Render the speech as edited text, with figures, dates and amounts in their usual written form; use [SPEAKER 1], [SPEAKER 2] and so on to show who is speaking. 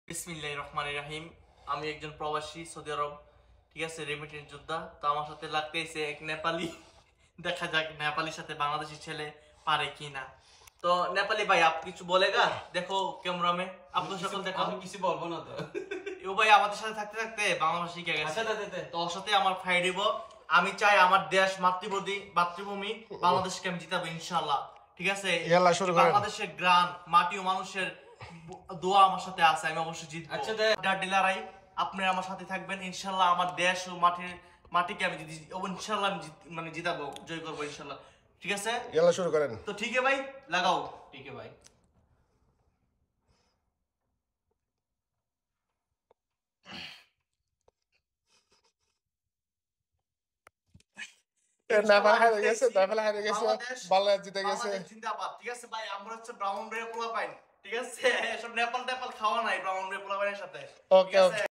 [SPEAKER 1] বিসমিল্লাহির রহমানির রহিম। আমি একজন প্রবাসী সৌদি আরব, ঠিক আছে, রেমিটেন্স যোদ্ধা। তো আমার সাথে লাগতেছে এক নেপালি। দেখা যাক নেপালির সাথে বাংলাদেশি ছেলে পারে কিনা। তো নেপালি ভাই, আপ কিছু বলেগা? দেখো ক্যামেরা মে আপনার সকল দেখো।
[SPEAKER 2] আমি কিছু বলবো না তো।
[SPEAKER 1] ও ভাই আমাদের সাথে থাকতে থাকতে বাংলা শিখে গেছে।
[SPEAKER 2] আচ্ছা দে।
[SPEAKER 1] তো ওর সাথে আমার ফাইট দিব। আমি চাই আমার দেশ মাতৃভূমি বাংলাদেশকে আমি জিতাবো ইনশাআল্লাহ। ঠিক আছে, বাংলাদেশের গ্রাম মাটি ও মানুষের দোয়া আমার সাথে আছে, আমি অবশ্যই জিতবো।
[SPEAKER 2] আচ্ছা দে।
[SPEAKER 1] ডিলারাই আপনারা আমার সাথে থাকবেন ইনশাআল্লাহ। আমার দেশ ও মাটিকে আমি ইনশাআল্লাহ আমি মানে জিতাবো, জয় করবো ইনশাআল্লাহ। ঠিক আছে,
[SPEAKER 3] শুরু করেন।
[SPEAKER 1] তো ঠিক আছে ভাই, লাগাও।
[SPEAKER 2] ঠিক আছে ভাই।
[SPEAKER 3] বাংলাদেশ জিতে গেছে।
[SPEAKER 1] জিন্দাবাদ। ঠিক আছে ভাই, আমরা হচ্ছে ব্রাউন রে পোলা পাইন। ঠিক আছে, এসব নেপাল খাওয়া নাই ব্রাউন রে পোলা পাইনের সাথে।
[SPEAKER 3] ওকে।